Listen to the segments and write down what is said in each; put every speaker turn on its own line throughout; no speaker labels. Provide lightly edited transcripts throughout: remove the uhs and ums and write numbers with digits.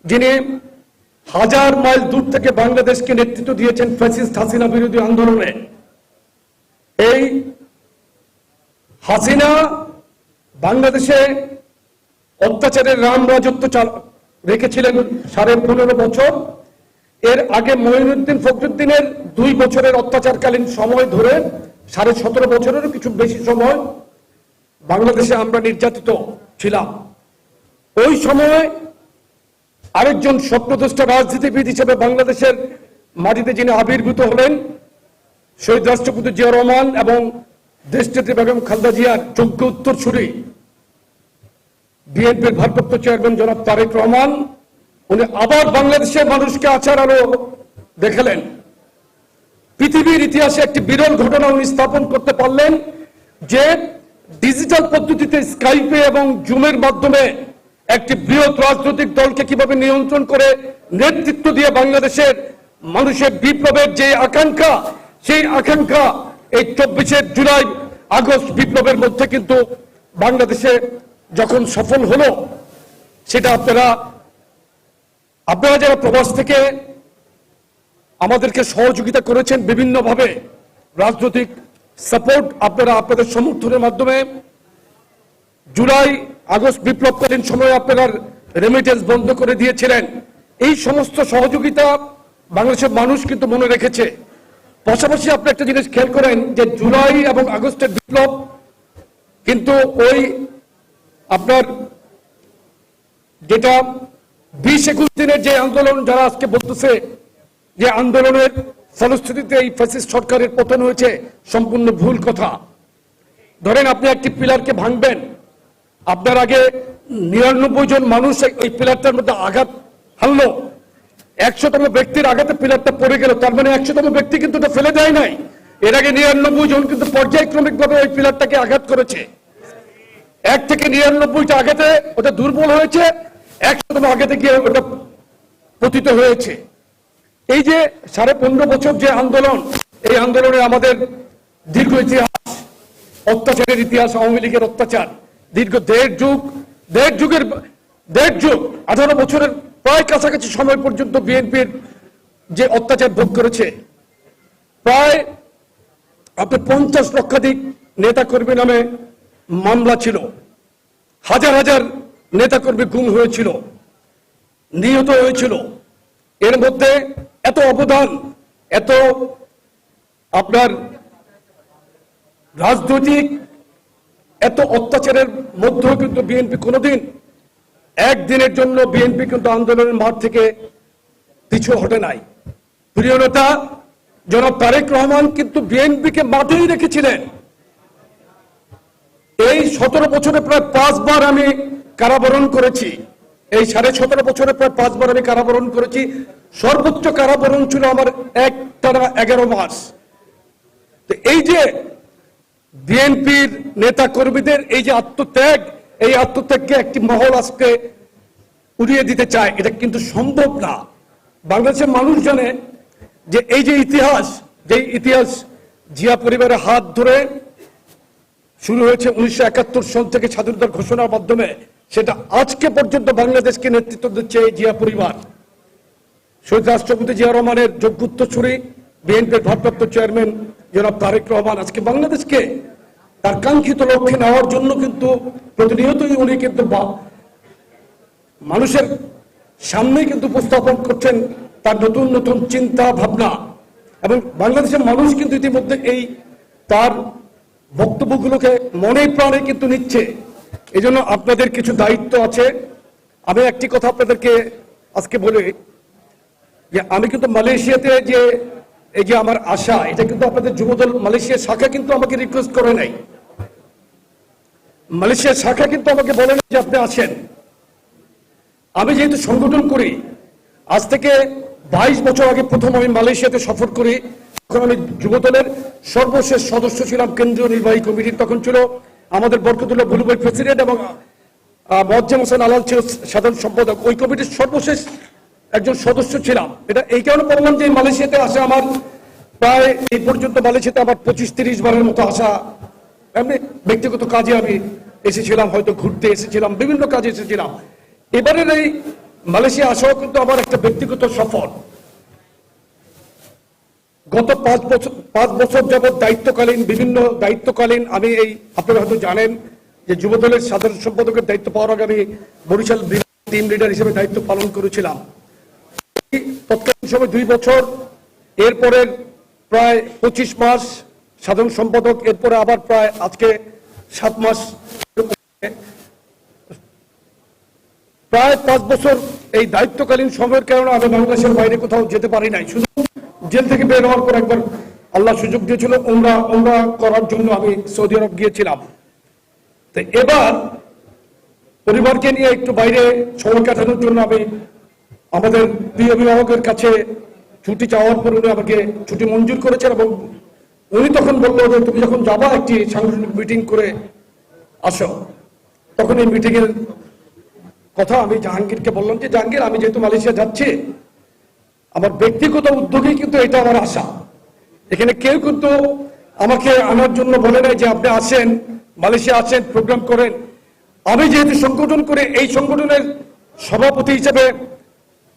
যিনি হাজার মাইল দূর থেকে বাংলাদেশকে নেতৃত্ব দিয়েছেন ফ্যাসিস্ট হাসিনা বিরোধী আন্দোলনে। এই হাসিনা বাংলাদেশে অত্যাচারের রামরাজত্ব রেখেছিলেন 15.5 বছর। এর আগে মঈনুদ্দিন ফখরুদ্দিনের 2 বছরের অত্যাচারকালীন সময় ধরে 17.5 বছরেরও কিছু বেশি সময় বাংলাদেশে আমরা নির্যাতিত ছিলাম। ওই সময় আরেকজন স্বপ্নদ্রষ্টা রাজনীতিবিদ হিসেবে বাংলাদেশের মাটিতে যিনি আবির্ভূত হলেন, শহীদ রাষ্ট্রপতি জিয়া রহমান এবং দেশনেত্রী বেগম খালেদা জিয়ার যোগ্য উত্তরসূরি বিএনপির ভারপ্রাপ্ত চেয়ারম্যান জনাব তারেক রহমান, উনি আবার বাংলাদেশের মানুষকে আচার আলো দেখালেন। পৃথিবীর ইতিহাসে একটি বিরল ঘটনা উনি স্থাপন করতে পারলেন যে ডিজিটাল পদ্ধতিতে স্কাইপে এবং জুমের মাধ্যমে একটি বৃহৎ রাজনৈতিক দলকে কিভাবে নিয়ন্ত্রণ করে নেতৃত্ব দিয়ে বাংলাদেশের মানুষের বিপ্লবের যে আকাঙ্ক্ষা, সেই আকাঙ্ক্ষা এই 24 জুলাই আগস্ট বিপ্লবের মধ্যে কিন্তু বাংলাদেশে যখন সফল হলো, সেটা আপনারা যারা প্রবাস থেকে আমাদেরকে সহযোগিতা করেছেন বিভিন্নভাবে, রাজনৈতিক সাপোর্ট আপনারা আপনাদের সমর্থনের মাধ্যমে, জুলাই আগস্ট বিপ্লবকালীন সময়ে আপনারা রেমিটেন্স বন্ধ করে দিয়েছিলেন, এই সমস্ত সহযোগিতা বাংলাদেশের মানুষ কিন্তু মনে রেখেছে। পাশাপাশি আপনি একটা জিনিস খেয়াল করেন যে জুলাই এবং আগস্টের বিপ্লব কিন্তু ওই আপনার যেটা 20-21 দিনের যে আন্দোলন, যারা আজকে বলতেছে যে আন্দোলনের ফলশ্রুতিতে এই ফ্যাসিস্ট সরকারের পতন হয়েছে, সম্পূর্ণ ভুল কথা। ধরেন আপনি একটি পিলারকে ভাঙবেন, আপনার আগে 99 জন মানুষ ওই পিলারটার মধ্যে আঘাত হানলো, 100তম ব্যক্তির আঘাতে পিলারটা পড়ে গেল, তার মানে 100তম ব্যক্তি কিন্তু ওটা ফেলে দেয় নাই। এর আগে 99 জন কিন্তু পর্যায়ক্রমিক ভাবে ওই পিলারটাকে আঘাত করেছে। 1 থেকে 99টা আঘাতে ওটা দুর্বল হয়েছে, 100তম আঘাতে গিয়ে ওটা পতিত হয়েছে। এই যে 15.5 বছর যে আন্দোলন, এই আন্দোলনে আমাদের দীর্ঘ ইতিহাস, অত্যাচারের ইতিহাস, আওয়ামী লীগের অত্যাচার দীর্ঘ দেড় যুগ 18 বছরের প্রায় কাছাকাছি সময় পর্যন্ত বিএনপির যে অত্যাচার ভোগ করেছে, প্রায় আপনার 50 লক্ষাধিক নেতাকর্মী নামে মামলা ছিল, হাজার হাজার নেতাকর্মী গুম হয়েছিল, নিহত হয়েছিল। এর মধ্যে এত অবদান, এত আপনার রাজনৈতিক এত অত্যাচারের মধ্যেও কিন্তু বিএনপি কোনোদিন একদিনের জন্য বিএনপি কিন্তু আন্দোলনের মাঠ থেকে পিছু হটে নাই। প্রিয় নেতা জনাব তারেক রহমান কিন্তু বিএনপিকে মাঠেই রেখেছিলেন। এই 17 বছরে প্রায় 5 বার আমি কারাবরণ করেছি, এই 17.5 বছরে প্রায় 5 বার আমি কারাবরণ করেছি। সর্বোচ্চ কারাবরণ ছিল আমার একটানা 11 মাস। তো এই যে বিএনপির নেতা কর্মীদের এই যে আত্মত্যাগ, এই আত্মত্যাগকে একটি মহল আজকে উড়িয়ে দিতে চায়, এটা কিন্তু সম্ভব না। বাংলাদেশের মানুষ জানে যে এই যে ইতিহাস জিয়া পরিবারের হাত ধরে শুরু হয়েছে 1971 সন থেকে স্বাধীনতার ঘোষণার মাধ্যমে, সেটা আজকে পর্যন্ত বাংলাদেশকে নেতৃত্ব দিচ্ছে এই জিয়া পরিবার। শহীদ রাষ্ট্রপতি জিয়া রহমানের যোগ্য উত্তরসূরি বিএনপির ভারপ্রাপ্ত চেয়ারম্যান জনাব তারেক রহমান আজকে বাংলাদেশকে তার কাঙ্ক্ষিত লক্ষ্যে নেওয়ার জন্য কিন্তু প্রতিনিয়তই উনি কিন্তু মানুষের সামনে কিন্তু উপস্থাপন করছেন তার নতুন নতুন চিন্তা ভাবনা, এবং বাংলাদেশের মানুষ কিন্তু ইতিমধ্যে এই তার বক্তব্যগুলোকে মনে প্রাণে কিন্তু নিচ্ছে। এই জন্য আপনাদের কিছু দায়িত্ব আছে। আমি একটি কথা আপনাদেরকে আজকে বলি যে আমি কিন্তু মালয়েশিয়াতে যে এই যে আমার আশা, এটা কিন্তু আপনাদের যুবদল মালয়েশিয়ার শাখা কিন্তু আমাকে রিকোয়েস্ট করে নাই, মালয়েশিয়ার শাখা কিন্তু আমাকে বলেন যে আপনি আসেন। আমি যেহেতু সংগঠন করি, আজ থেকে 22 বছর আগে প্রথম আমি মালয়েশিয়াতে সফর করি, তখন আমি যুবদলের সর্বশেষ সদস্য ছিলাম কেন্দ্রীয় নির্বাহী কমিটির। তখন ছিল আমাদের বরকতুল্লাহ বুলু ভাই প্রেসিডেন্ট এবং মোয়াজ্জেম হোসেন আলাল ছিল সাধারণ সম্পাদক। ওই কমিটির সর্বশেষ একজন সদস্য ছিলাম। এটা এই কারণে বললাম যে মালয়েশিয়াতে আসে আমার প্রায় এই পর্যন্ত মালয়েশিয়াতে আমার 25-30 বারের মতো আসা। এমনি ব্যক্তিগত কাজে আমি এসেছিলাম, হয়তো ঘুরতে এসেছিলাম, বিভিন্ন কাজে এসেছিলাম। এবারের এই মালয়েশিয়া আসাও কিন্তু আমার একটা ব্যক্তিগত সফর। গত 5 বছর যাবৎ দায়িত্বকালীন আমি এই, আপনারা হয়তো জানেন যে যুবদলের সাধারণ সম্পাদকের দায়িত্ব পাওয়ার আগে আমি বরিশাল টিম লিডার হিসেবে দায়িত্ব পালন করেছিলাম। তৎকালীন সময় 2 বছর, এরপরে প্রায় 25 মাস সাধারণ সম্পাদক, এরপরে আবার প্রায় আজকে 7 মাস, প্রায় 5 বছর এই দায়িত্বকালীন সময়ের কারণে আমি বাংলাদেশের বাইরে কোথাও যেতে পারি নাই। শুধু জেল থেকে বের হওয়ার পর একবার আল্লাহ সুযোগ দিয়েছিল ওমরা করার জন্য আমি সৌদি আরব গিয়েছিলাম। তো এবার পরিবারকে নিয়ে একটু বাইরে সময় কাটানোর জন্য আমি আমাদের প্রিয় অভিভাবকের কাছে ছুটি চাওয়ার পর উনি আমাকে ছুটি মঞ্জুর করেছেন এবং উনি তখন বললো যে তুমি যখন যাবা একটি সাংগঠনিক মিটিং করে আসো। তখন এই মিটিং এর কথা আমি জাহাঙ্গীরকে বললাম যে জাহাঙ্গীর, আমি যেহেতু মালয়েশিয়া যাচ্ছি, আমার ব্যক্তিগত উদ্যোগেই কিন্তু এটা আমার আশা। এখানে কেউ কিন্তু আমাকে আনার জন্য বলে নাই যে আপনি আসেন, মালয়েশিয়া আসেন, প্রোগ্রাম করেন। আমি যেহেতু সংগঠন করে এই সংগঠনের সভাপতি হিসেবে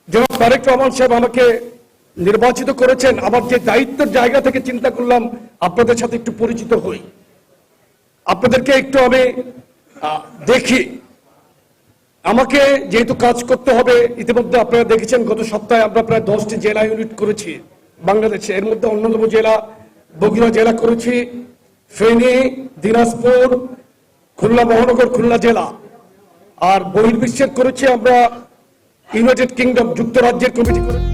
জনাব তারেক রহমান সাহেব আমাকে নির্বাচিত করেছেন, আমার যে দায়িত্বের জায়গা থেকে চিন্তা করলাম আপনাদের সাথে একটু পরিচিত হই, আপনাদেরকে একটু আমি দেখি। আমাকে যেহেতু কাজ করতে হবে, ইতিমধ্যে আপনারা দেখেছেন গত সপ্তাহে আমরা প্রায় 10টি জেলা ইউনিট করেছি বাংলাদেশে। এর মধ্যে অন্যতম জেলা বগুড়া জেলা করেছি, ফেনী, দিনাজপুর, খুলনা মহানগর, খুলনা জেলা, আর বহির্বিশ্বের করেছি আমরা ইউনাইটেড কিংডম, যুক্তরাজ্যের কমিটি করেছি।